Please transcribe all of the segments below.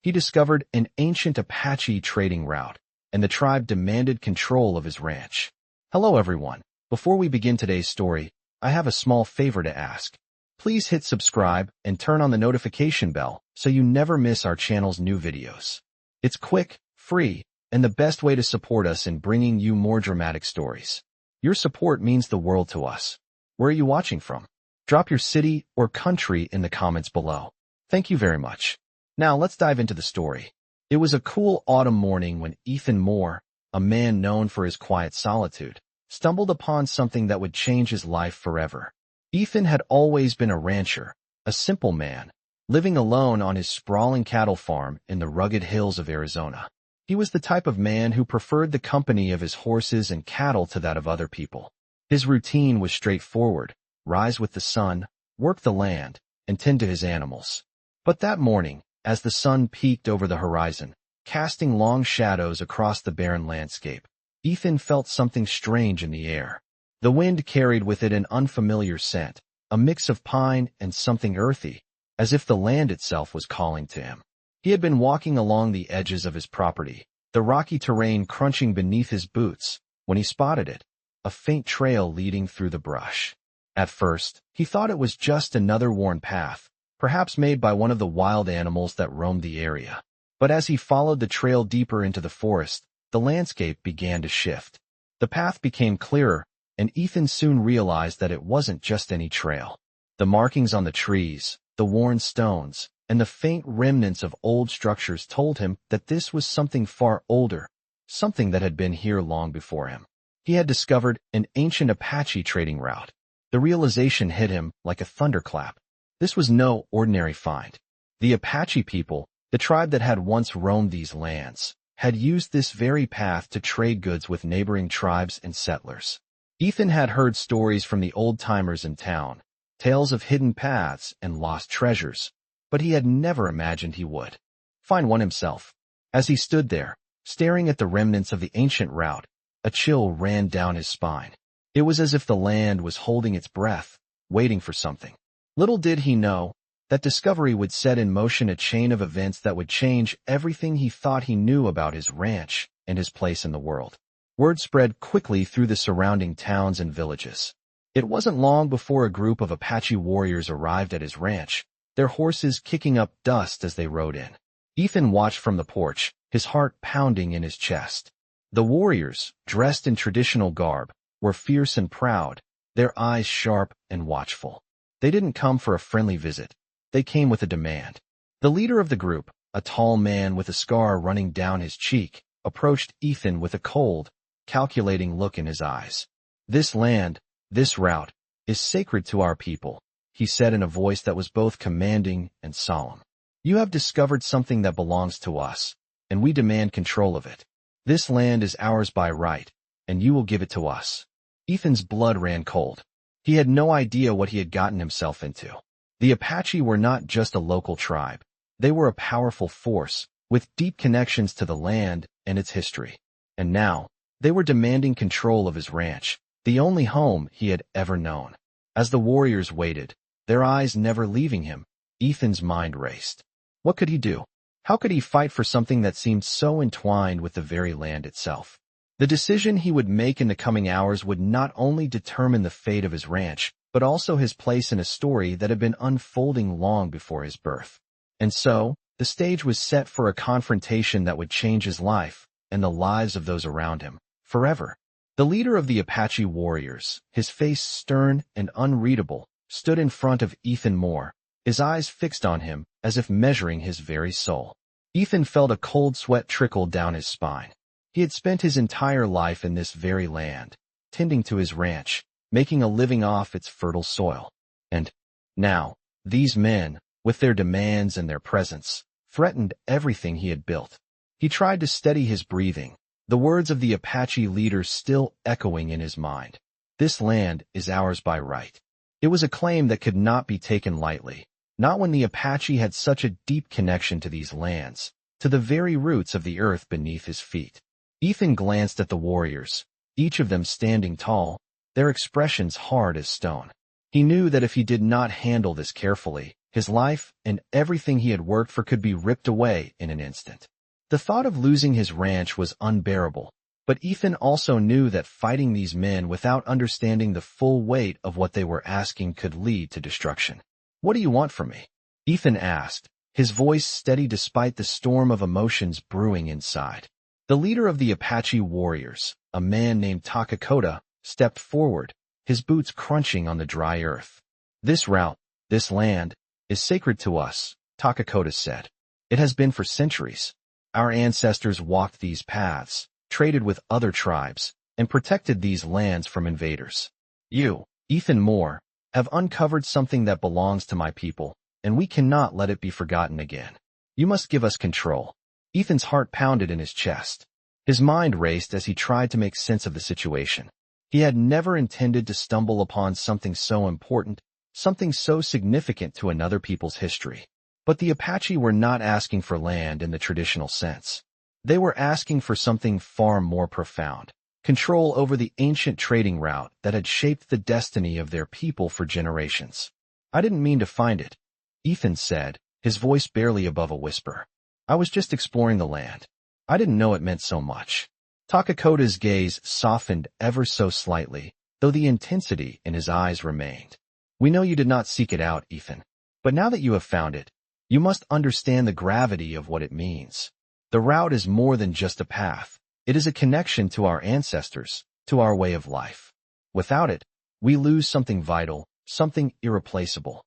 He discovered an ancient Apache trading route, and the tribe demanded control of his ranch. Hello everyone. Before we begin today's story, I have a small favor to ask. Please hit subscribe and turn on the notification bell so you never miss our channel's new videos. It's quick, free, and the best way to support us in bringing you more dramatic stories. Your support means the world to us. Where are you watching from? Drop your city or country in the comments below. Thank you very much. Now let's dive into the story. It was a cool autumn morning when Ethan Moore, a man known for his quiet solitude, stumbled upon something that would change his life forever. Ethan had always been a rancher, a simple man, living alone on his sprawling cattle farm in the rugged hills of Arizona. He was the type of man who preferred the company of his horses and cattle to that of other people. His routine was straightforward: rise with the sun, work the land, and tend to his animals. But that morning, as the sun peeked over the horizon, casting long shadows across the barren landscape, Ethan felt something strange in the air. The wind carried with it an unfamiliar scent, a mix of pine and something earthy, as if the land itself was calling to him. He had been walking along the edges of his property, the rocky terrain crunching beneath his boots, when he spotted it, a faint trail leading through the brush. At first, he thought it was just another worn path, perhaps made by one of the wild animals that roamed the area. But as he followed the trail deeper into the forest, the landscape began to shift. The path became clearer, and Ethan soon realized that it wasn't just any trail. The markings on the trees, the worn stones, and the faint remnants of old structures told him that this was something far older, something that had been here long before him. He had discovered an ancient Apache trading route. The realization hit him like a thunderclap. This was no ordinary find. The Apache people, the tribe that had once roamed these lands, had used this very path to trade goods with neighboring tribes and settlers. Ethan had heard stories from the old-timers in town, tales of hidden paths and lost treasures, but he had never imagined he would find one himself. As he stood there, staring at the remnants of the ancient route, a chill ran down his spine. It was as if the land was holding its breath, waiting for something. Little did he know, that discovery would set in motion a chain of events that would change everything he thought he knew about his ranch and his place in the world. Word spread quickly through the surrounding towns and villages. It wasn't long before a group of Apache warriors arrived at his ranch, their horses kicking up dust as they rode in. Ethan watched from the porch, his heart pounding in his chest. The warriors, dressed in traditional garb, were fierce and proud, their eyes sharp and watchful. They didn't come for a friendly visit. They came with a demand. The leader of the group, a tall man with a scar running down his cheek, approached Ethan with a cold, calculating look in his eyes. "This land, this route, is sacred to our people," he said in a voice that was both commanding and solemn. "You have discovered something that belongs to us, and we demand control of it. This land is ours by right, and you will give it to us." Ethan's blood ran cold. He had no idea what he had gotten himself into. The Apache were not just a local tribe. They were a powerful force, with deep connections to the land and its history. And now, they were demanding control of his ranch, the only home he had ever known. As the warriors waited, their eyes never leaving him, Ethan's mind raced. What could he do? How could he fight for something that seemed so entwined with the very land itself? The decision he would make in the coming hours would not only determine the fate of his ranch, but also his place in a story that had been unfolding long before his birth. And so, the stage was set for a confrontation that would change his life, and the lives of those around him, forever. The leader of the Apache warriors, his face stern and unreadable, stood in front of Ethan Moore, his eyes fixed on him as if measuring his very soul. Ethan felt a cold sweat trickle down his spine. He had spent his entire life in this very land, tending to his ranch, making a living off its fertile soil. And now, these men, with their demands and their presence, threatened everything he had built. He tried to steady his breathing, the words of the Apache leader still echoing in his mind. "This land is ours by right." It was a claim that could not be taken lightly, not when the Apache had such a deep connection to these lands, to the very roots of the earth beneath his feet. Ethan glanced at the warriors, each of them standing tall, their expressions hard as stone. He knew that if he did not handle this carefully, his life, and everything he had worked for could be ripped away in an instant. The thought of losing his ranch was unbearable, but Ethan also knew that fighting these men without understanding the full weight of what they were asking could lead to destruction. "What do you want from me?" Ethan asked, his voice steady despite the storm of emotions brewing inside. The leader of the Apache warriors, a man named Takakota, stepped forward, his boots crunching on the dry earth. "This route, this land, is sacred to us," Takakota said. "It has been for centuries. Our ancestors walked these paths, traded with other tribes, and protected these lands from invaders. You, Ethan Moore, have uncovered something that belongs to my people, and we cannot let it be forgotten again. You must give us control." Ethan's heart pounded in his chest. His mind raced as he tried to make sense of the situation. He had never intended to stumble upon something so important, something so significant to another people's history. But the Apache were not asking for land in the traditional sense. They were asking for something far more profound: control over the ancient trading route that had shaped the destiny of their people for generations. "I didn't mean to find it," Ethan said, his voice barely above a whisper. "I was just exploring the land. I didn't know it meant so much." Takakota's gaze softened ever so slightly, though the intensity in his eyes remained. "We know you did not seek it out, Ethan. But now that you have found it, you must understand the gravity of what it means. The route is more than just a path. It is a connection to our ancestors, to our way of life. Without it, we lose something vital, something irreplaceable."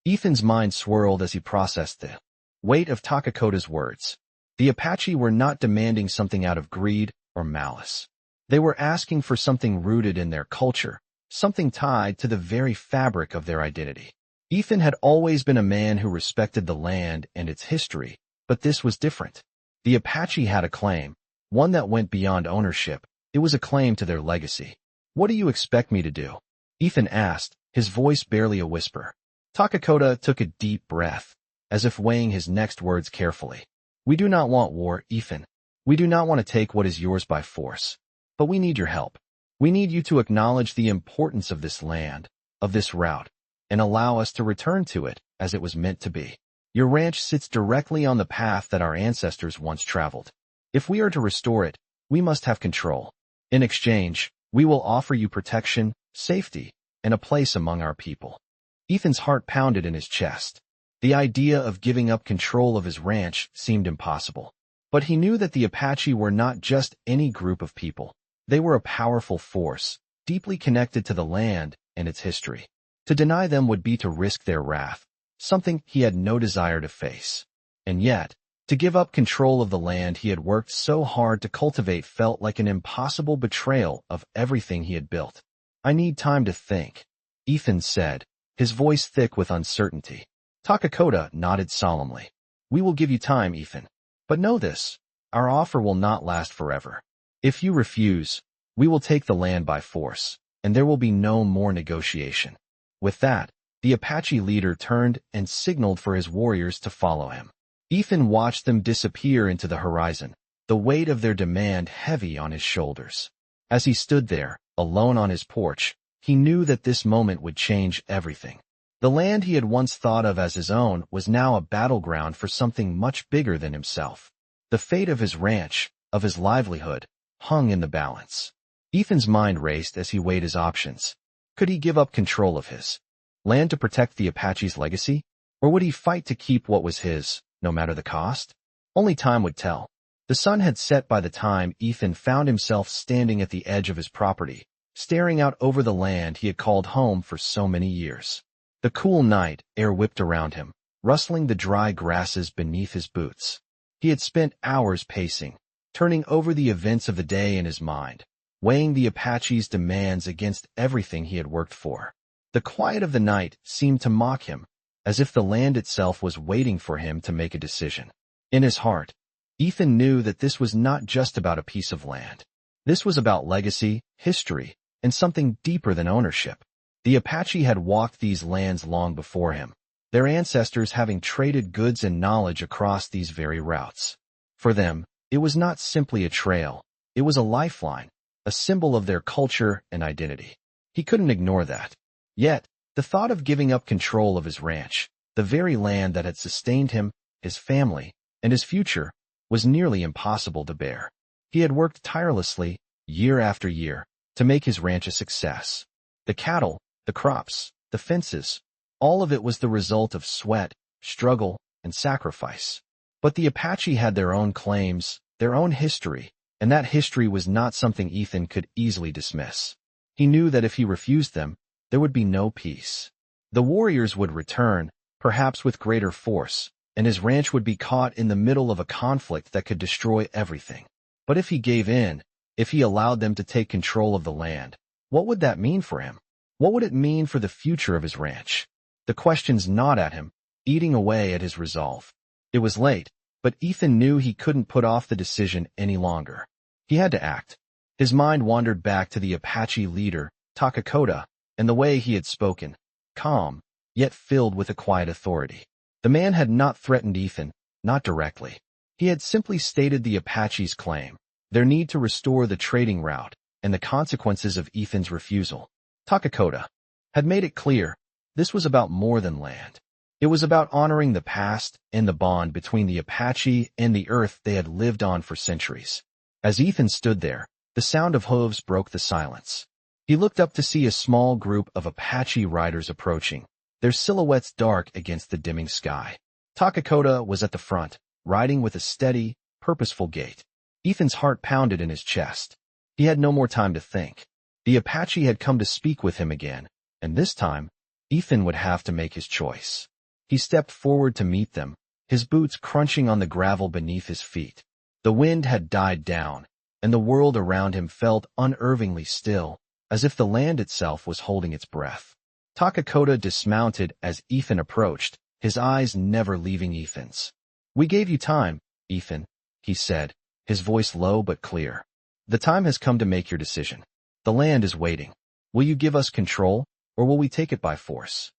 Ethan's mind swirled as he processed the weight of Takakota's words. The Apache were not demanding something out of greed or malice. They were asking for something rooted in their culture, something tied to the very fabric of their identity. Ethan had always been a man who respected the land and its history, but this was different. The Apache had a claim, one that went beyond ownership. It was a claim to their legacy. "What do you expect me to do?" Ethan asked, his voice barely a whisper. Takakota took a deep breath, as if weighing his next words carefully. "We do not want war, Ethan. We do not want to take what is yours by force. But we need your help. We need you to acknowledge the importance of this land, of this route, and allow us to return to it as it was meant to be. Your ranch sits directly on the path that our ancestors once traveled. If we are to restore it, we must have control. In exchange, we will offer you protection, safety, and a place among our people." Ethan's heart pounded in his chest. The idea of giving up control of his ranch seemed impossible. But he knew that the Apache were not just any group of people. They were a powerful force, deeply connected to the land and its history. To deny them would be to risk their wrath, something he had no desire to face. And yet, to give up control of the land he had worked so hard to cultivate felt like an impossible betrayal of everything he had built. "I need time to think," Ethan said, his voice thick with uncertainty. Takakota nodded solemnly. "We will give you time, Ethan. But know this, our offer will not last forever. If you refuse, we will take the land by force, and there will be no more negotiation." With that, the Apache leader turned and signaled for his warriors to follow him. Ethan watched them disappear into the horizon, the weight of their demand heavy on his shoulders. As he stood there, alone on his porch, he knew that this moment would change everything. The land he had once thought of as his own was now a battleground for something much bigger than himself. The fate of his ranch, of his livelihood, hung in the balance. Ethan's mind raced as he weighed his options. Could he give up control of his land to protect the Apache's legacy? Or would he fight to keep what was his, no matter the cost? Only time would tell. The sun had set by the time Ethan found himself standing at the edge of his property, staring out over the land he had called home for so many years. The cool night air whipped around him, rustling the dry grasses beneath his boots. He had spent hours pacing, turning over the events of the day in his mind, weighing the Apache's demands against everything he had worked for. The quiet of the night seemed to mock him, as if the land itself was waiting for him to make a decision. In his heart, Ethan knew that this was not just about a piece of land. This was about legacy, history, and something deeper than ownership. The Apache had walked these lands long before him, their ancestors having traded goods and knowledge across these very routes. For them, it was not simply a trail, it was a lifeline, a symbol of their culture and identity. He couldn't ignore that. Yet, the thought of giving up control of his ranch, the very land that had sustained him, his family, and his future, was nearly impossible to bear. He had worked tirelessly, year after year, to make his ranch a success. The cattle, the crops, the fences, all of it was the result of sweat, struggle, and sacrifice. But the Apache had their own claims, their own history, and that history was not something Ethan could easily dismiss. He knew that if he refused them, there would be no peace. The warriors would return, perhaps with greater force, and his ranch would be caught in the middle of a conflict that could destroy everything. But if he gave in, if he allowed them to take control of the land, what would that mean for him? What would it mean for the future of his ranch? The questions gnawed at him, eating away at his resolve. It was late, but Ethan knew he couldn't put off the decision any longer. He had to act. His mind wandered back to the Apache leader, Takakota, and the way he had spoken, calm, yet filled with a quiet authority. The man had not threatened Ethan, not directly. He had simply stated the Apache's claim, their need to restore the trading route, and the consequences of Ethan's refusal. Takakota had made it clear, this was about more than land. It was about honoring the past and the bond between the Apache and the earth they had lived on for centuries. As Ethan stood there, the sound of hooves broke the silence. He looked up to see a small group of Apache riders approaching, their silhouettes dark against the dimming sky. Takakota was at the front, riding with a steady, purposeful gait. Ethan's heart pounded in his chest. He had no more time to think. The Apache had come to speak with him again, and this time, Ethan would have to make his choice. He stepped forward to meet them, his boots crunching on the gravel beneath his feet. The wind had died down, and the world around him felt unnervingly still, as if the land itself was holding its breath. Takakota dismounted as Ethan approached, his eyes never leaving Ethan's. "We gave you time, Ethan," he said, his voice low but clear. "The time has come to make your decision. The land is waiting. Will you give us control, or will we take it by force?"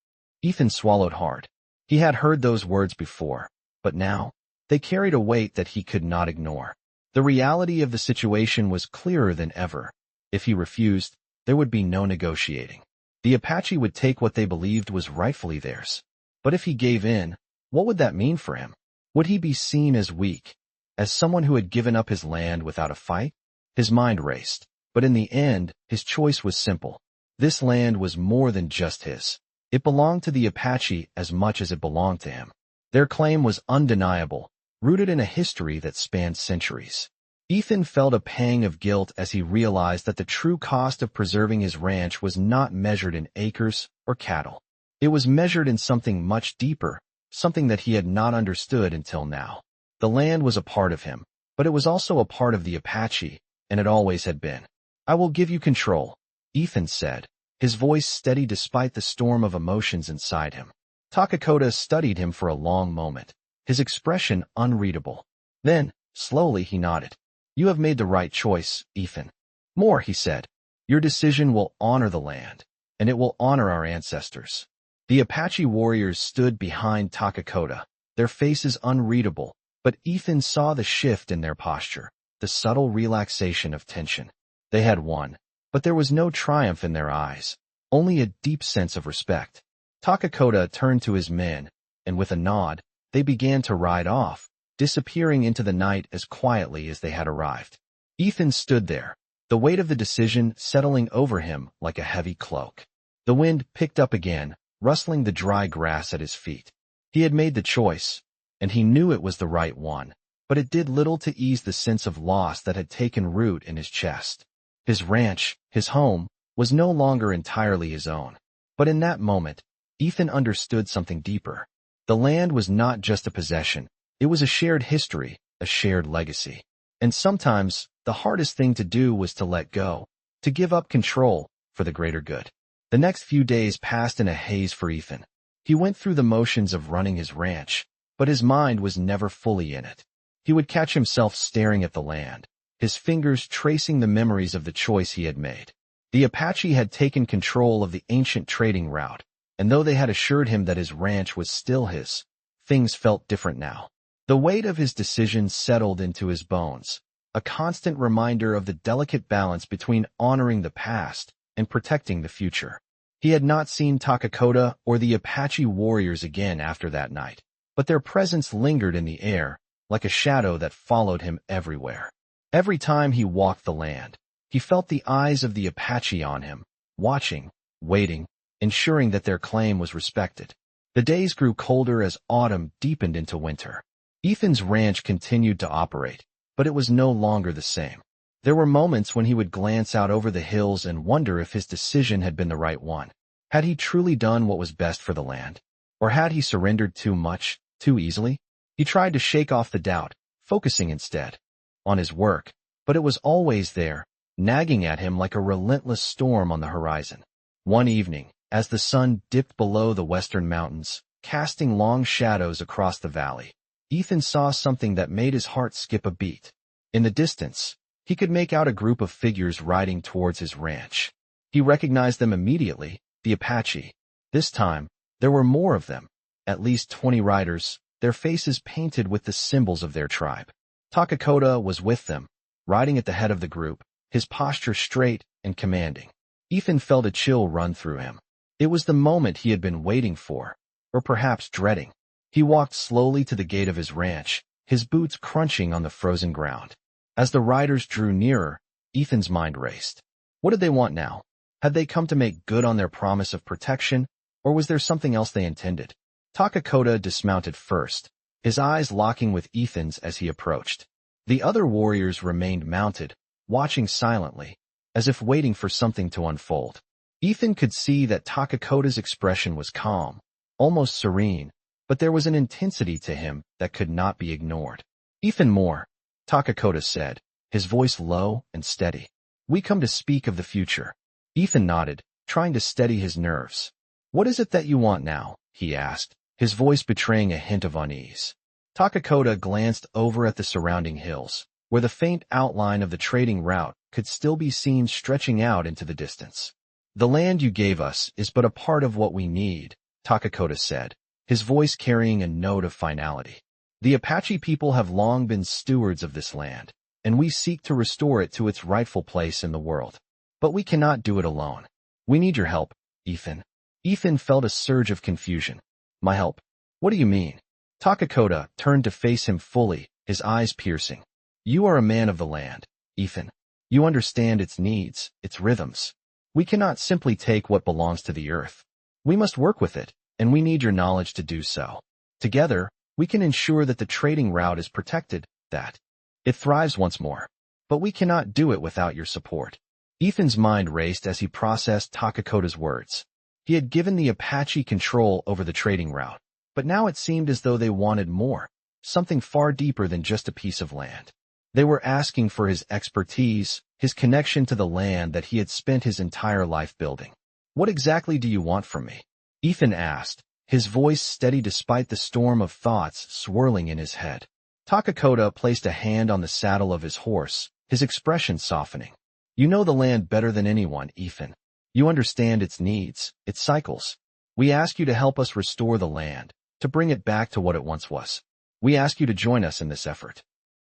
Ethan swallowed hard. He had heard those words before, but now, they carried a weight that he could not ignore. The reality of the situation was clearer than ever. If he refused, there would be no negotiating. The Apache would take what they believed was rightfully theirs. But if he gave in, what would that mean for him? Would he be seen as weak, as someone who had given up his land without a fight? His mind raced, but in the end, his choice was simple. This land was more than just his. It belonged to the Apache as much as it belonged to him. Their claim was undeniable, rooted in a history that spanned centuries. Ethan felt a pang of guilt as he realized that the true cost of preserving his ranch was not measured in acres or cattle. It was measured in something much deeper, something that he had not understood until now. The land was a part of him, but it was also a part of the Apache, and it always had been. "I will give you control," Ethan said, his voice steady despite the storm of emotions inside him. Takakota studied him for a long moment, his expression unreadable. Then, slowly he nodded. "You have made the right choice, Ethan. More," he said. "Your decision will honor the land, and it will honor our ancestors." The Apache warriors stood behind Takakota, their faces unreadable, but Ethan saw the shift in their posture, the subtle relaxation of tension. They had won, but there was no triumph in their eyes, only a deep sense of respect. Takakota turned to his men, and with a nod, they began to ride off, disappearing into the night as quietly as they had arrived. Ethan stood there, the weight of the decision settling over him like a heavy cloak. The wind picked up again, rustling the dry grass at his feet. He had made the choice, and he knew it was the right one, but it did little to ease the sense of loss that had taken root in his chest. His ranch, his home, was no longer entirely his own. But in that moment, Ethan understood something deeper. The land was not just a possession. It was a shared history, a shared legacy. And sometimes, the hardest thing to do was to let go, to give up control, for the greater good. The next few days passed in a haze for Ethan. He went through the motions of running his ranch, but his mind was never fully in it. He would catch himself staring at the land, his fingers tracing the memories of the choice he had made. The Apache had taken control of the ancient trading route, and though they had assured him that his ranch was still his, things felt different now. The weight of his decision settled into his bones, a constant reminder of the delicate balance between honoring the past and protecting the future. He had not seen Takakota or the Apache warriors again after that night, but their presence lingered in the air, like a shadow that followed him everywhere. Every time he walked the land, he felt the eyes of the Apache on him, watching, waiting, ensuring that their claim was respected. The days grew colder as autumn deepened into winter. Ethan's ranch continued to operate, but it was no longer the same. There were moments when he would glance out over the hills and wonder if his decision had been the right one. Had he truly done what was best for the land? Or had he surrendered too much, too easily? He tried to shake off the doubt, focusing instead on his work, but it was always there, nagging at him like a relentless storm on the horizon. One evening, as the sun dipped below the western mountains, casting long shadows across the valley, Ethan saw something that made his heart skip a beat. In the distance, he could make out a group of figures riding towards his ranch. He recognized them immediately, the Apache. This time, there were more of them, at least 20 riders, their faces painted with the symbols of their tribe. Takakota was with them, riding at the head of the group, his posture straight and commanding. Ethan felt a chill run through him. It was the moment he had been waiting for, or perhaps dreading. He walked slowly to the gate of his ranch, his boots crunching on the frozen ground. As the riders drew nearer, Ethan's mind raced. What did they want now? Had they come to make good on their promise of protection, or was there something else they intended? Takakota dismounted first, his eyes locking with Ethan's as he approached. The other warriors remained mounted, watching silently, as if waiting for something to unfold. Ethan could see that Takakota's expression was calm, almost serene, but there was an intensity to him that could not be ignored. "Ethan Moore," Takakota said, his voice low and steady. "We come to speak of the future." Ethan nodded, trying to steady his nerves. "What is it that you want now?" he asked, his voice betraying a hint of unease. Takakota glanced over at the surrounding hills, where the faint outline of the trading route could still be seen stretching out into the distance. "The land you gave us is but a part of what we need," Takakota said, his voice carrying a note of finality. "The Apache people have long been stewards of this land, and we seek to restore it to its rightful place in the world. But we cannot do it alone. We need your help, Ethan." Ethan felt a surge of confusion. "My help? What do you mean?" Takakota turned to face him fully, his eyes piercing. "You are a man of the land, Ethan. You understand its needs, its rhythms. We cannot simply take what belongs to the earth. We must work with it, and we need your knowledge to do so. Together, we can ensure that the trading route is protected, that it thrives once more. But we cannot do it without your support." Ethan's mind raced as he processed Takakota's words. He had given the Apache control over the trading route, but now it seemed as though they wanted more, something far deeper than just a piece of land. They were asking for his expertise, his connection to the land that he had spent his entire life building. "What exactly do you want from me?" Ethan asked, his voice steady despite the storm of thoughts swirling in his head. Takakota placed a hand on the saddle of his horse, his expression softening. "You know the land better than anyone, Ethan. You understand its needs, its cycles. We ask you to help us restore the land, to bring it back to what it once was. We ask you to join us in this effort."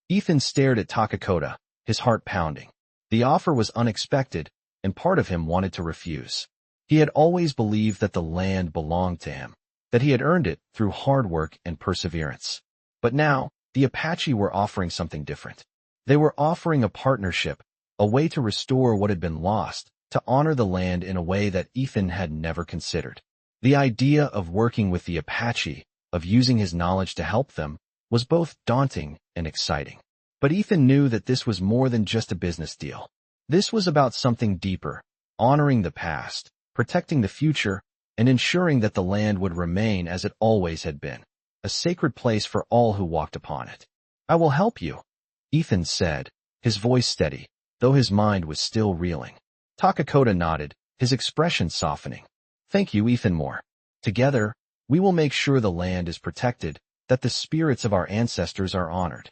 Ethan stared at Takakota, his heart pounding. The offer was unexpected, and part of him wanted to refuse. He had always believed that the land belonged to him, that he had earned it through hard work and perseverance. But now, the Apache were offering something different. They were offering a partnership, a way to restore what had been lost, to honor the land in a way that Ethan had never considered. The idea of working with the Apache, of using his knowledge to help them, was both daunting and exciting. But Ethan knew that this was more than just a business deal. This was about something deeper, honoring the past, protecting the future, and ensuring that the land would remain as it always had been, a sacred place for all who walked upon it. "I will help you," Ethan said, his voice steady, though his mind was still reeling. Takakota nodded, his expression softening. "Thank you, Ethan Moore. Together, we will make sure the land is protected, that the spirits of our ancestors are honored."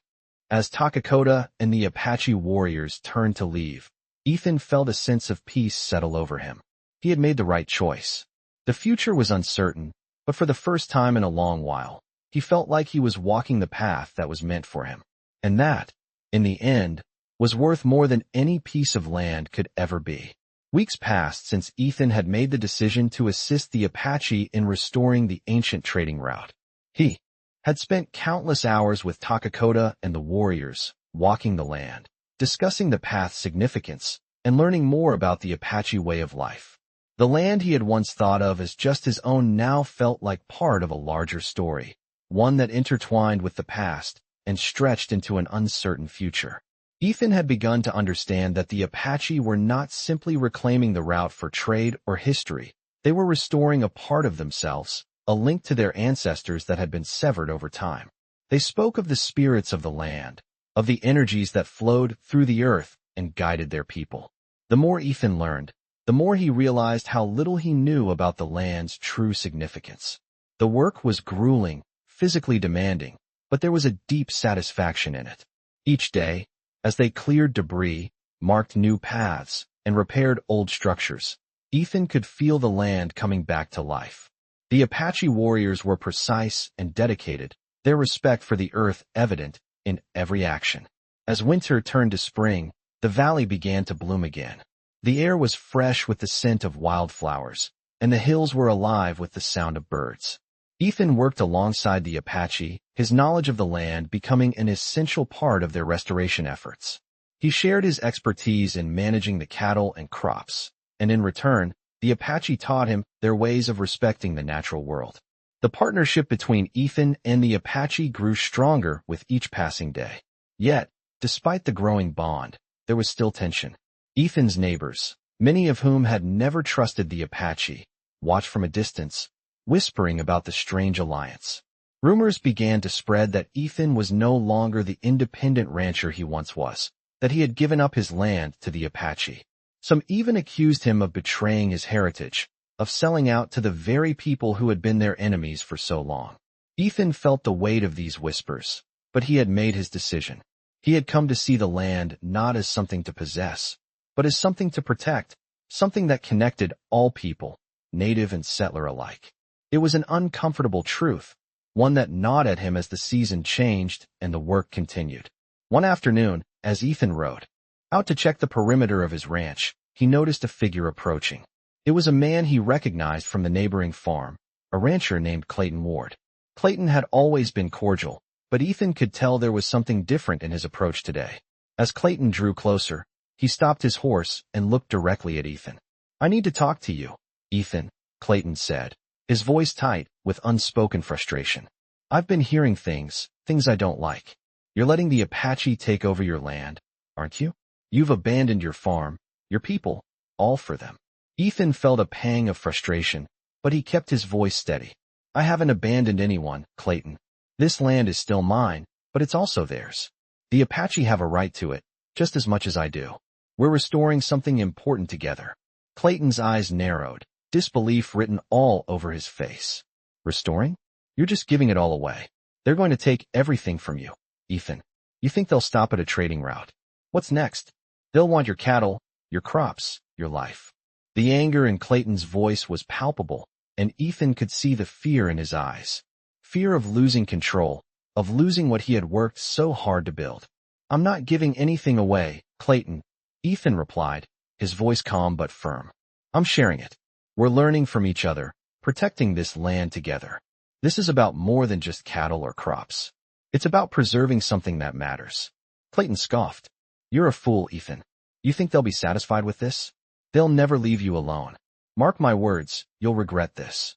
As Takakota and the Apache warriors turned to leave, Ethan felt a sense of peace settle over him. He had made the right choice. The future was uncertain, but for the first time in a long while, he felt like he was walking the path that was meant for him. And that, in the end, was worth more than any piece of land could ever be. Weeks passed since Ethan had made the decision to assist the Apache in restoring the ancient trading route. He had spent countless hours with Takakota and the warriors, walking the land, discussing the path's significance, and learning more about the Apache way of life. The land he had once thought of as just his own now felt like part of a larger story, one that intertwined with the past and stretched into an uncertain future. Ethan had begun to understand that the Apache were not simply reclaiming the route for trade or history. They were restoring a part of themselves, a link to their ancestors that had been severed over time. They spoke of the spirits of the land, of the energies that flowed through the earth and guided their people. The more Ethan learned, the more he realized how little he knew about the land's true significance. The work was grueling, physically demanding, but there was a deep satisfaction in it. Each day, as they cleared debris, marked new paths, and repaired old structures, Ethan could feel the land coming back to life. The Apache warriors were precise and dedicated, their respect for the earth evident in every action. As winter turned to spring, the valley began to bloom again. The air was fresh with the scent of wildflowers, and the hills were alive with the sound of birds. Ethan worked alongside the Apache, his knowledge of the land becoming an essential part of their restoration efforts. He shared his expertise in managing the cattle and crops, and in return, the Apache taught him their ways of respecting the natural world. The partnership between Ethan and the Apache grew stronger with each passing day. Yet, despite the growing bond, there was still tension. Ethan's neighbors, many of whom had never trusted the Apache, watched from a distance, whispering about the strange alliance. Rumors began to spread that Ethan was no longer the independent rancher he once was, that he had given up his land to the Apache. Some even accused him of betraying his heritage, of selling out to the very people who had been their enemies for so long. Ethan felt the weight of these whispers, but he had made his decision. He had come to see the land not as something to possess, but as something to protect, something that connected all people, native and settler alike. It was an uncomfortable truth, one that gnawed at him as the season changed and the work continued. One afternoon, as Ethan rode out to check the perimeter of his ranch, he noticed a figure approaching. It was a man he recognized from the neighboring farm, a rancher named Clayton Ward. Clayton had always been cordial, but Ethan could tell there was something different in his approach today. As Clayton drew closer, he stopped his horse and looked directly at Ethan. "I need to talk to you, Ethan," Clayton said, his voice tight with unspoken frustration. "I've been hearing things I don't like. You're letting the Apache take over your land, aren't you? You've abandoned your farm, your people, all for them." Ethan felt a pang of frustration, but he kept his voice steady. "I haven't abandoned anyone, Clayton. This land is still mine, but it's also theirs. The Apache have a right to it, just as much as I do. We're restoring something important together." Clayton's eyes narrowed, disbelief written all over his face. "Restoring? You're just giving it all away. They're going to take everything from you, Ethan. You think they'll stop at a trading route? What's next? They'll want your cattle, your crops, your life." The anger in Clayton's voice was palpable, and Ethan could see the fear in his eyes. Fear of losing control, of losing what he had worked so hard to build. "I'm not giving anything away, Clayton," Ethan replied, his voice calm but firm. "I'm sharing it. We're learning from each other, protecting this land together. This is about more than just cattle or crops. It's about preserving something that matters." Clayton scoffed. "You're a fool, Ethan. You think they'll be satisfied with this? They'll never leave you alone. Mark my words, you'll regret this."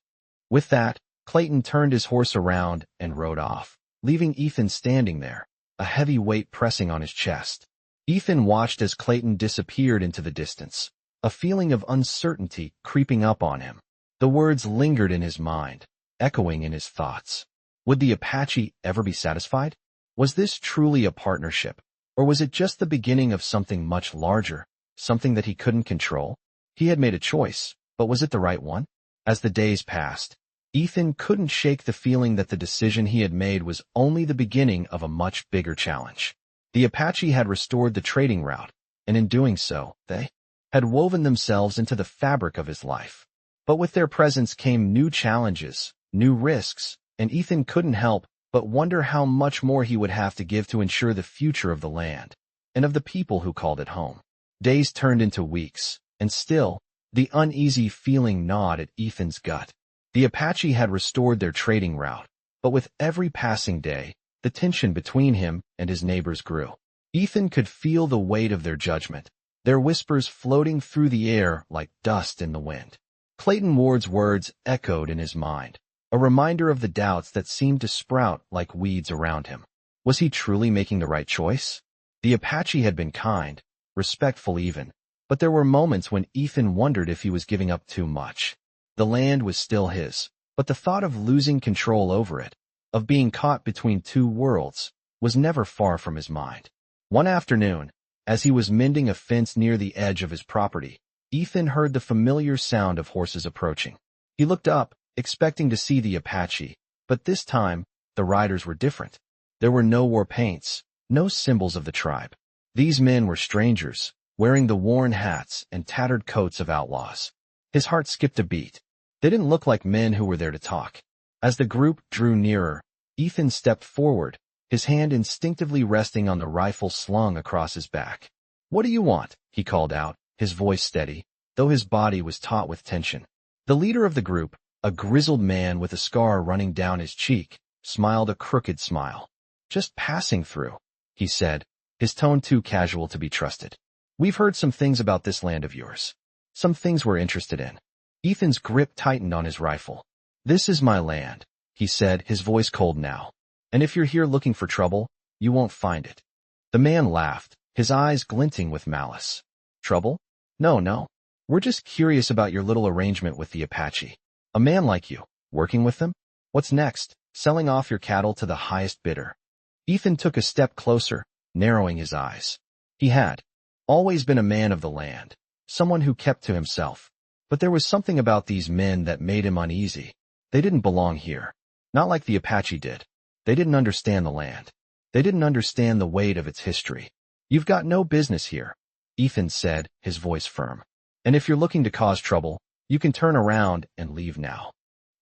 With that, Clayton turned his horse around and rode off, leaving Ethan standing there, a heavy weight pressing on his chest. Ethan watched as Clayton disappeared into the distance, a feeling of uncertainty creeping up on him. The words lingered in his mind, echoing in his thoughts. Would the Apache ever be satisfied? Was this truly a partnership, or was it just the beginning of something much larger, something that he couldn't control? He had made a choice, but was it the right one? As the days passed, Ethan couldn't shake the feeling that the decision he had made was only the beginning of a much bigger challenge. The Apache had restored the trading route, and in doing so, they had woven themselves into the fabric of his life. But with their presence came new challenges, new risks, and Ethan couldn't help but wonder how much more he would have to give to ensure the future of the land, and of the people who called it home. Days turned into weeks, And still, the uneasy feeling gnawed at Ethan's gut. The Apache had restored their trading route, but with every passing day, the tension between him and his neighbors grew. Ethan could feel the weight of their judgment, their whispers floating through the air like dust in the wind. Clayton Ward's words echoed in his mind, a reminder of the doubts that seemed to sprout like weeds around him. Was he truly making the right choice? The Apache had been kind, respectful even, but there were moments when Ethan wondered if he was giving up too much. The land was still his, but the thought of losing control over it, of being caught between two worlds, was never far from his mind. One afternoon, as he was mending a fence near the edge of his property, Ethan heard the familiar sound of horses approaching. He looked up, expecting to see the Apache, but this time, the riders were different. There were no war paints, no symbols of the tribe. These men were strangers, wearing the worn hats and tattered coats of outlaws. His heart skipped a beat. They didn't look like men who were there to talk. As the group drew nearer, Ethan stepped forward, his hand instinctively resting on the rifle slung across his back. "What do you want?" he called out, his voice steady, though his body was taut with tension. The leader of the group, a grizzled man with a scar running down his cheek, smiled a crooked smile. "Just passing through," he said, his tone too casual to be trusted. "We've heard some things about this land of yours. Some things we're interested in." Ethan's grip tightened on his rifle. "This is my land," he said, his voice cold now. "And if you're here looking for trouble, you won't find it." The man laughed, his eyes glinting with malice. "Trouble? No. We're just curious about your little arrangement with the Apache. A man like you, working with them? What's next? Selling off your cattle to the highest bidder?" Ethan took a step closer, narrowing his eyes. He had always been a man of the land, someone who kept to himself. But there was something about these men that made him uneasy. They didn't belong here. Not like the Apache did. They didn't understand the land. They didn't understand the weight of its history. "You've got no business here," Ethan said, his voice firm. "And if you're looking to cause trouble, you can turn around and leave now."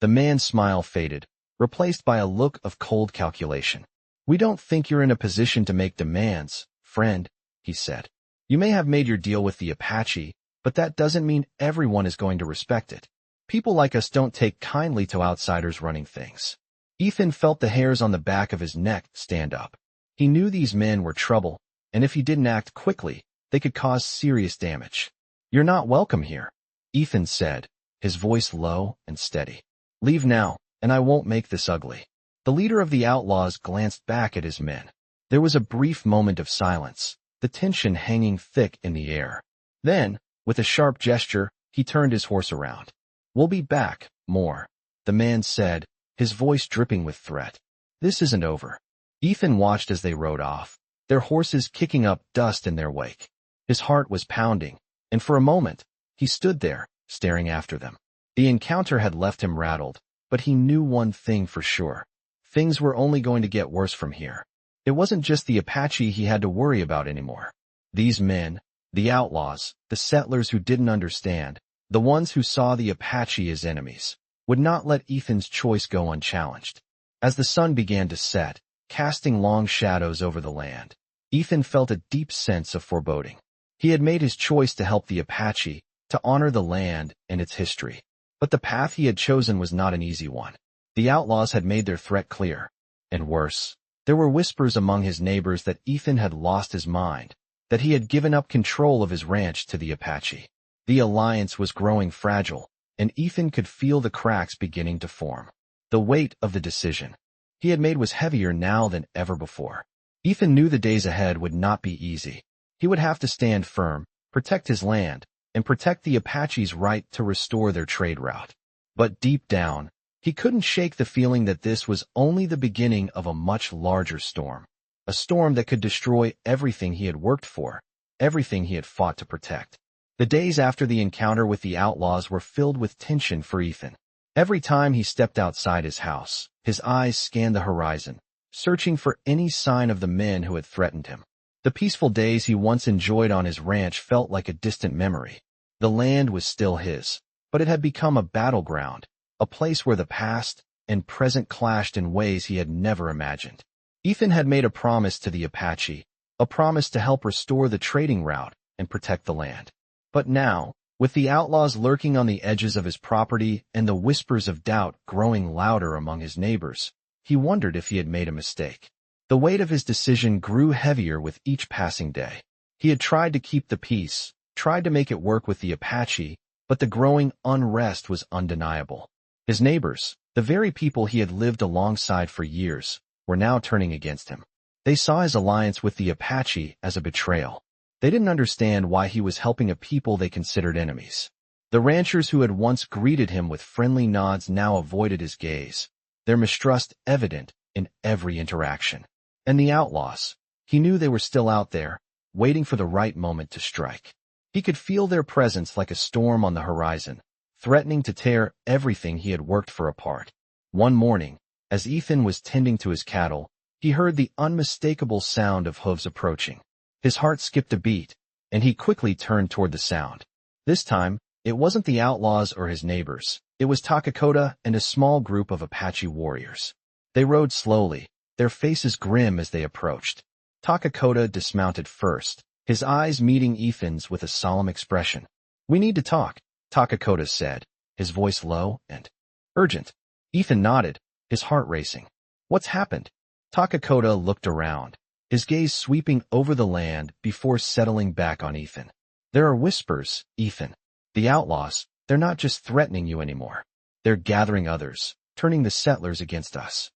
The man's smile faded, replaced by a look of cold calculation. "We don't think you're in a position to make demands, friend," he said. "You may have made your deal with the Apache, but that doesn't mean everyone is going to respect it. People like us don't take kindly to outsiders running things." Ethan felt the hairs on the back of his neck stand up. He knew these men were trouble, and if he didn't act quickly, they could cause serious damage. "You're not welcome here," Ethan said, his voice low and steady. "Leave now, and I won't make this ugly." The leader of the outlaws glanced back at his men. There was a brief moment of silence, the tension hanging thick in the air. Then, with a sharp gesture, he turned his horse around. "We'll be back, more," the man said, his voice dripping with threat. "This isn't over." Ethan watched as they rode off, their horses kicking up dust in their wake. His heart was pounding, and for a moment, he stood there, staring after them. The encounter had left him rattled, but he knew one thing for sure. Things were only going to get worse from here. It wasn't just the Apache he had to worry about anymore. These men, the outlaws, the settlers who didn't understand, the ones who saw the Apache as enemies, would not let Ethan's choice go unchallenged. As the sun began to set, casting long shadows over the land, Ethan felt a deep sense of foreboding. He had made his choice to help the Apache, to honor the land and its history. But the path he had chosen was not an easy one. The outlaws had made their threat clear. And worse, there were whispers among his neighbors that Ethan had lost his mind, that he had given up control of his ranch to the Apache. The alliance was growing fragile, and Ethan could feel the cracks beginning to form. The weight of the decision he had made was heavier now than ever before. Ethan knew the days ahead would not be easy. He would have to stand firm, protect his land, and protect the Apache's right to restore their trade route. But deep down, he couldn't shake the feeling that this was only the beginning of a much larger storm. A storm that could destroy everything he had worked for, everything he had fought to protect. The days after the encounter with the outlaws were filled with tension for Ethan. Every time he stepped outside his house, his eyes scanned the horizon, searching for any sign of the men who had threatened him. The peaceful days he once enjoyed on his ranch felt like a distant memory. The land was still his, but it had become a battleground, a place where the past and present clashed in ways he had never imagined. Ethan had made a promise to the Apache, a promise to help restore the trading route and protect the land. But now, With the outlaws lurking on the edges of his property and the whispers of doubt growing louder among his neighbors, he wondered if he had made a mistake. The weight of his decision grew heavier with each passing day. He had tried to keep the peace, tried to make it work with the Apache, but the growing unrest was undeniable. His neighbors, the very people he had lived alongside for years, were now turning against him. They saw his alliance with the Apache as a betrayal. They didn't understand why he was helping a people they considered enemies. The ranchers who had once greeted him with friendly nods now avoided his gaze, their mistrust evident in every interaction. And the outlaws, he knew they were still out there, waiting for the right moment to strike. He could feel their presence like a storm on the horizon, threatening to tear everything he had worked for apart. One morning, as Ethan was tending to his cattle, he heard the unmistakable sound of hooves approaching. His heart skipped a beat, and he quickly turned toward the sound. This time, it wasn't the outlaws or his neighbors. It was Takakota and a small group of Apache warriors. They rode slowly, their faces grim as they approached. Takakota dismounted first, his eyes meeting Ethan's with a solemn expression. "We need to talk," Takakota said, his voice low and urgent. Ethan nodded, his heart racing. "What's happened?" Takakota looked around, his gaze sweeping over the land before settling back on Ethan. "There are whispers, Ethan. The outlaws, they're not just threatening you anymore. They're gathering others, turning the settlers against us."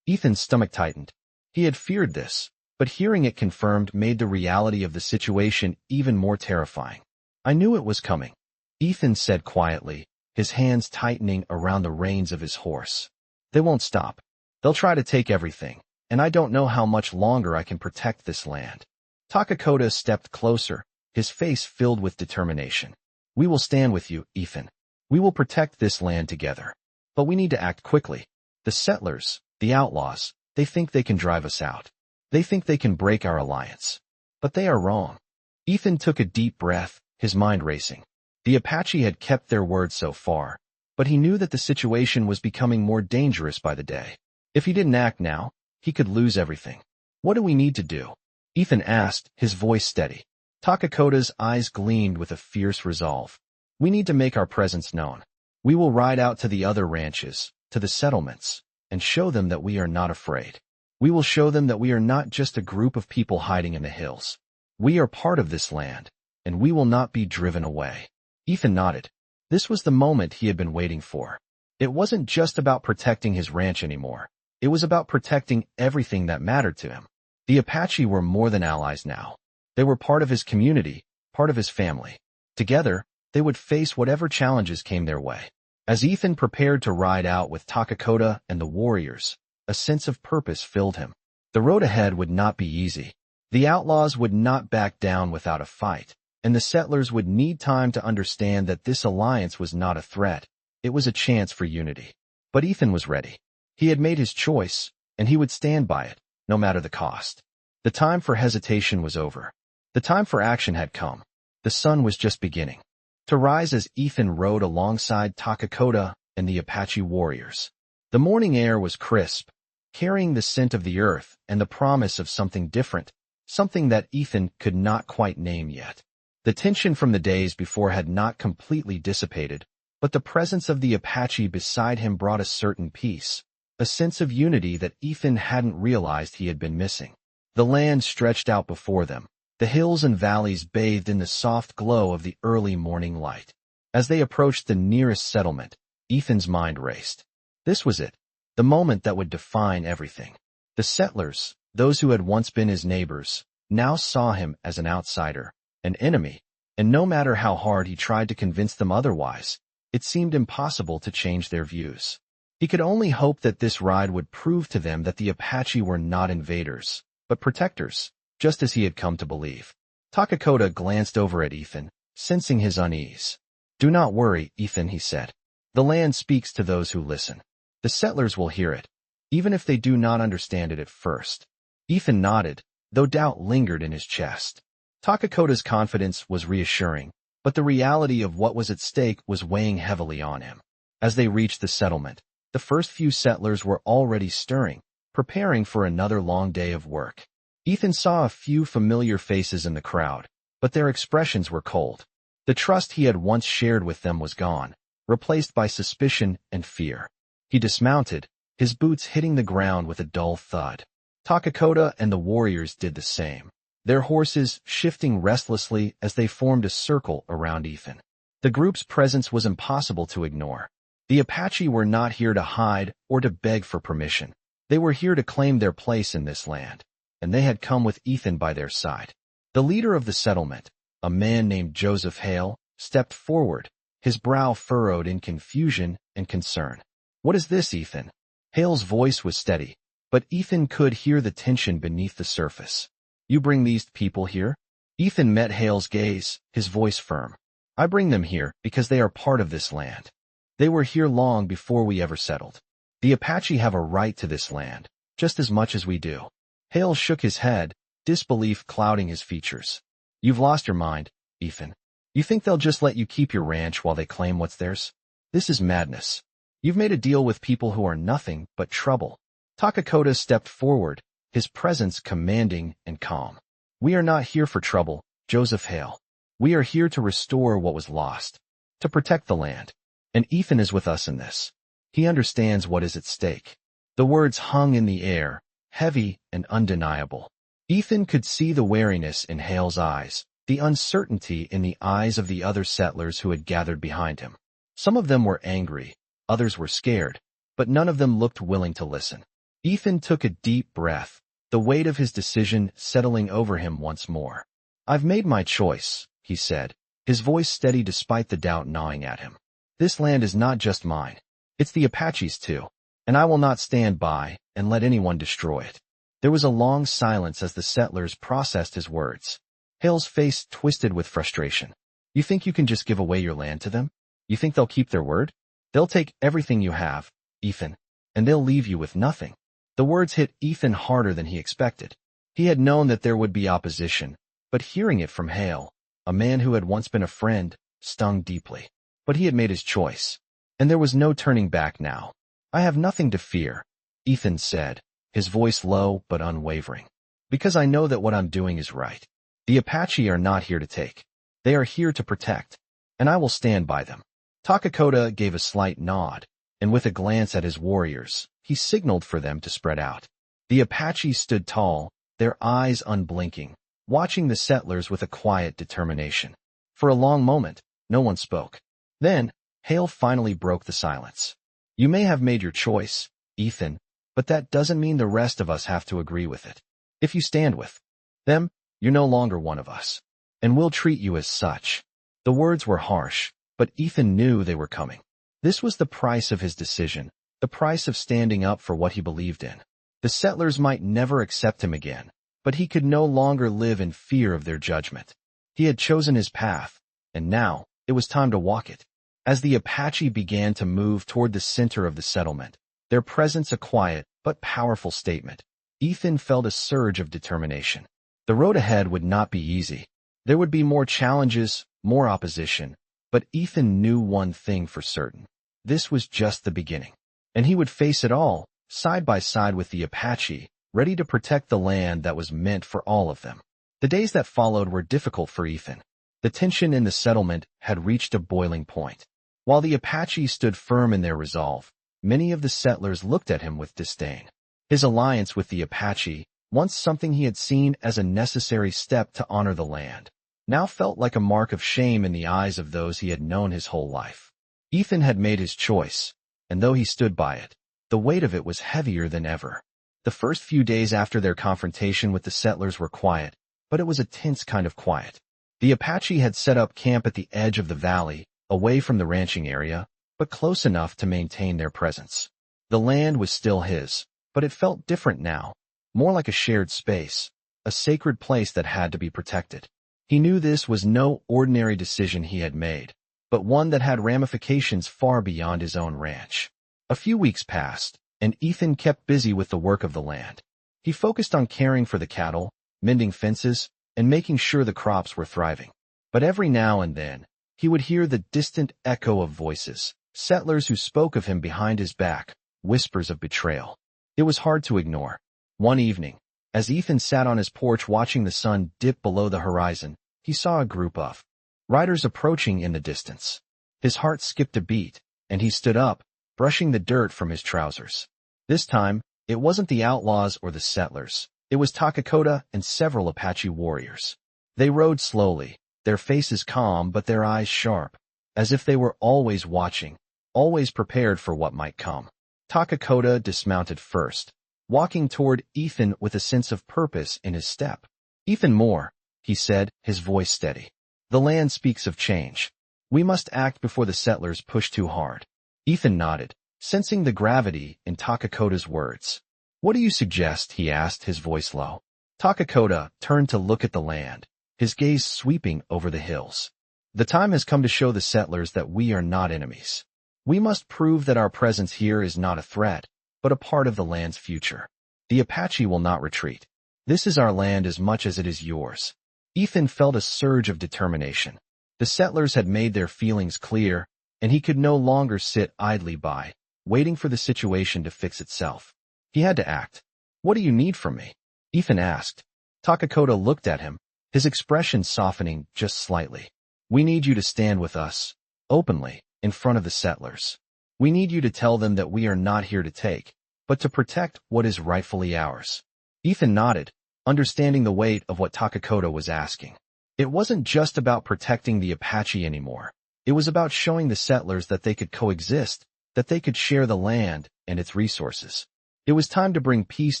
Ethan's stomach tightened. He had feared this, but hearing it confirmed made the reality of the situation even more terrifying. "I knew it was coming," Ethan said quietly, his hands tightening around the reins of his horse. "They won't stop. They'll try to take everything, and I don't know how much longer I can protect this land." Takakota stepped closer, his face filled with determination. "We will stand with you, Ethan. We will protect this land together. But we need to act quickly. The settlers, the outlaws, they think they can drive us out. They think they can break our alliance. But they are wrong." Ethan took a deep breath, his mind racing. The Apache had kept their word so far, but he knew that the situation was becoming more dangerous by the day. If he didn't act now, he could lose everything. "What do we need to do?" Ethan asked, his voice steady. Takakota's eyes gleamed with a fierce resolve. "We need to make our presence known. We will ride out to the other ranches, to the settlements, and show them that we are not afraid. We will show them that we are not just a group of people hiding in the hills. We are part of this land, and we will not be driven away." Ethan nodded. This was the moment he had been waiting for. It wasn't just about protecting his ranch anymore. It was about protecting everything that mattered to him. The Apache were more than allies now. They were part of his community, part of his family. Together, they would face whatever challenges came their way. As Ethan prepared to ride out with Takakota and the warriors, a sense of purpose filled him. The road ahead would not be easy. The outlaws would not back down without a fight, and the settlers would need time to understand that this alliance was not a threat. It was a chance for unity. But Ethan was ready. He had made his choice, and he would stand by it, no matter the cost. The time for hesitation was over. The time for action had come. The sun was just beginning to rise as Ethan rode alongside Takakota and the Apache warriors. The morning air was crisp, carrying the scent of the earth and the promise of something different, something that Ethan could not quite name yet. The tension from the days before had not completely dissipated, but the presence of the Apache beside him brought a certain peace, a sense of unity that Ethan hadn't realized he had been missing. The land stretched out before them, the hills and valleys bathed in the soft glow of the early morning light. As they approached the nearest settlement, Ethan's mind raced. This was it, the moment that would define everything. The settlers, those who had once been his neighbors, now saw him as an outsider, an enemy, and no matter how hard he tried to convince them otherwise, it seemed impossible to change their views. He could only hope that this ride would prove to them that the Apache were not invaders, but protectors, just as he had come to believe. Takakota glanced over at Ethan, sensing his unease. "Do not worry, Ethan," he said. "The land speaks to those who listen. The settlers will hear it, even if they do not understand it at first." Ethan nodded, though doubt lingered in his chest. Takakota's confidence was reassuring, but the reality of what was at stake was weighing heavily on him. As they reached the settlement, the first few settlers were already stirring, preparing for another long day of work. Ethan saw a few familiar faces in the crowd, but their expressions were cold. The trust he had once shared with them was gone, replaced by suspicion and fear. He dismounted, his boots hitting the ground with a dull thud. Takakota and the warriors did the same, their horses shifting restlessly as they formed a circle around Ethan. The group's presence was impossible to ignore. The Apache were not here to hide or to beg for permission. They were here to claim their place in this land, and they had come with Ethan by their side. The leader of the settlement, a man named Joseph Hale, stepped forward, his brow furrowed in confusion and concern. "What is this, Ethan?" Hale's voice was steady, but Ethan could hear the tension beneath the surface. "You bring these people here?" Ethan met Hale's gaze, his voice firm. "I bring them here because they are part of this land. They were here long before we ever settled. The Apache have a right to this land, just as much as we do." Hale shook his head, disbelief clouding his features. "You've lost your mind, Ethan. You think they'll just let you keep your ranch while they claim what's theirs? This is madness. You've made a deal with people who are nothing but trouble." Takakota stepped forward, his presence commanding and calm. "We are not here for trouble, Joseph Hale. We are here to restore what was lost, to protect the land. And Ethan is with us in this. He understands what is at stake." The words hung in the air, heavy and undeniable. Ethan could see the wariness in Hale's eyes, the uncertainty in the eyes of the other settlers who had gathered behind him. Some of them were angry, others were scared, but none of them looked willing to listen. Ethan took a deep breath, the weight of his decision settling over him once more. "I've made my choice," he said, his voice steady despite the doubt gnawing at him. "This land is not just mine. It's the Apache's too, and I will not stand by and let anyone destroy it." There was a long silence as the settlers processed his words. Hale's face twisted with frustration. "You think you can just give away your land to them? You think they'll keep their word? They'll take everything you have, Ethan, and they'll leave you with nothing." The words hit Ethan harder than he expected. He had known that there would be opposition, but hearing it from Hale, a man who had once been a friend, stung deeply. But he had made his choice, and there was no turning back now. "I have nothing to fear," Ethan said, his voice low but unwavering, "because I know that what I'm doing is right. The Apache are not here to take. They are here to protect, and I will stand by them." Takakota gave a slight nod, and with a glance at his warriors, he signaled for them to spread out. The Apache stood tall, their eyes unblinking, watching the settlers with a quiet determination. For a long moment, no one spoke. Then, Hale finally broke the silence. "You may have made your choice, Ethan, but that doesn't mean the rest of us have to agree with it. If you stand with them, you're no longer one of us, and we'll treat you as such." The words were harsh, but Ethan knew they were coming. This was the price of his decision, the price of standing up for what he believed in. The settlers might never accept him again, but he could no longer live in fear of their judgment. He had chosen his path, and now it was time to walk it. As the Apache began to move toward the center of the settlement, their presence a quiet but powerful statement, Ethan felt a surge of determination. The road ahead would not be easy. There would be more challenges, more opposition, but Ethan knew one thing for certain. This was just the beginning, and he would face it all, side by side with the Apache, ready to protect the land that was meant for all of them. The days that followed were difficult for Ethan. The tension in the settlement had reached a boiling point. While the Apache stood firm in their resolve, many of the settlers looked at him with disdain. His alliance with the Apache, once something he had seen as a necessary step to honor the land, now felt like a mark of shame in the eyes of those he had known his whole life. Ethan had made his choice, and though he stood by it, the weight of it was heavier than ever. The first few days after their confrontation with the settlers were quiet, but it was a tense kind of quiet. The Apache had set up camp at the edge of the valley, away from the ranching area, but close enough to maintain their presence. The land was still his, but it felt different now, more like a shared space, a sacred place that had to be protected. He knew this was no ordinary decision he had made, but one that had ramifications far beyond his own ranch. A few weeks passed, and Ethan kept busy with the work of the land. He focused on caring for the cattle, mending fences, and making sure the crops were thriving. But every now and then, he would hear the distant echo of voices, settlers who spoke of him behind his back, whispers of betrayal. It was hard to ignore. One evening, as Ethan sat on his porch watching the sun dip below the horizon, he saw a group of riders approaching in the distance. His heart skipped a beat, and he stood up, brushing the dirt from his trousers. This time, it wasn't the outlaws or the settlers. It was Takakota and several Apache warriors. They rode slowly, their faces calm but their eyes sharp, as if they were always watching, always prepared for what might come. Takakota dismounted first, walking toward Ethan with a sense of purpose in his step. "Ethan Moore," he said, his voice steady. "The land speaks of change. We must act before the settlers push too hard." Ethan nodded, sensing the gravity in Takakota's words. "What do you suggest?" he asked, his voice low. Takakota turned to look at the land, his gaze sweeping over the hills. "The time has come to show the settlers that we are not enemies. We must prove that our presence here is not a threat, but a part of the land's future. The Apache will not retreat. This is our land as much as it is yours." Ethan felt a surge of determination. The settlers had made their feelings clear, and he could no longer sit idly by, waiting for the situation to fix itself. He had to act. "What do you need from me?" Ethan asked. Takakota looked at him, his expression softening just slightly. "We need you to stand with us, openly, in front of the settlers. We need you to tell them that we are not here to take, but to protect what is rightfully ours." Ethan nodded, understanding the weight of what Takakota was asking. It wasn't just about protecting the Apache anymore. It was about showing the settlers that they could coexist, that they could share the land and its resources. It was time to bring peace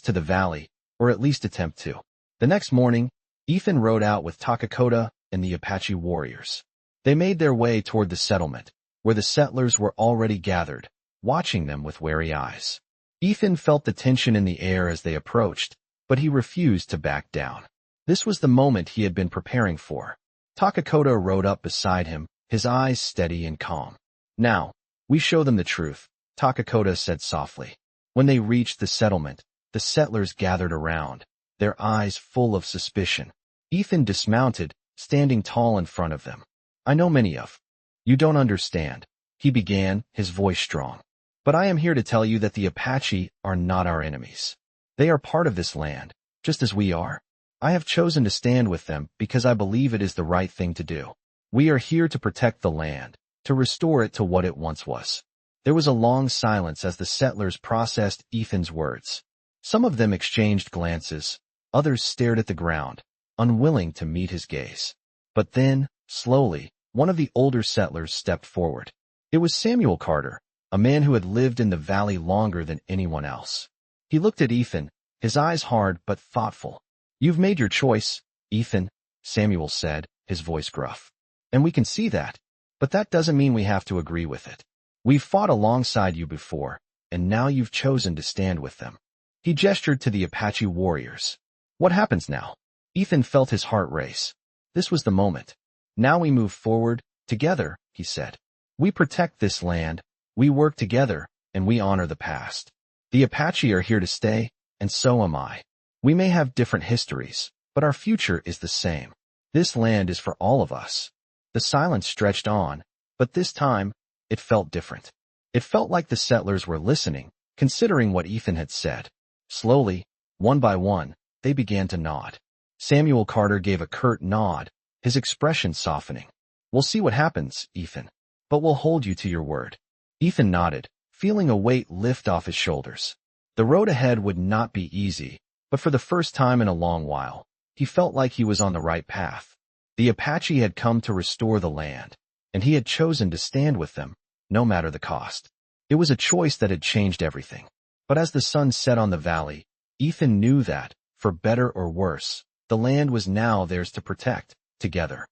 to the valley, or at least attempt to. The next morning, Ethan rode out with Takakota and the Apache warriors. They made their way toward the settlement, where the settlers were already gathered, watching them with wary eyes. Ethan felt the tension in the air as they approached, but he refused to back down. This was the moment he had been preparing for. Takakota rode up beside him, his eyes steady and calm. "Now, we show them the truth," Takakota said softly. When they reached the settlement, the settlers gathered around, their eyes full of suspicion. Ethan dismounted, standing tall in front of them. "I know many of you don't understand," he began, his voice strong. "But I am here to tell you that the Apache are not our enemies. They are part of this land, just as we are. I have chosen to stand with them because I believe it is the right thing to do. We are here to protect the land, to restore it to what it once was." There was a long silence as the settlers processed Ethan's words. Some of them exchanged glances, others stared at the ground, unwilling to meet his gaze. But then, slowly, one of the older settlers stepped forward. It was Samuel Carter, a man who had lived in the valley longer than anyone else. He looked at Ethan, his eyes hard but thoughtful. "You've made your choice, Ethan," Samuel said, his voice gruff. "And we can see that, but that doesn't mean we have to agree with it. We've fought alongside you before, and now you've chosen to stand with them." He gestured to the Apache warriors. "What happens now?" Ethan felt his heart race. This was the moment. "Now we move forward, together," he said. "We protect this land, we work together, and we honor the past. The Apache are here to stay, and so am I. We may have different histories, but our future is the same. This land is for all of us." The silence stretched on, but this time, it felt different. It felt like the settlers were listening, considering what Ethan had said. Slowly, one by one, they began to nod. Samuel Carter gave a curt nod, his expression softening. "We'll see what happens, Ethan, but we'll hold you to your word." Ethan nodded, feeling a weight lift off his shoulders. The road ahead would not be easy, but for the first time in a long while, he felt like he was on the right path. The Apache had come to restore the land, and he had chosen to stand with them, no matter the cost. It was a choice that had changed everything. But as the sun set on the valley, Ethan knew that, for better or worse, the land was now theirs to protect, together.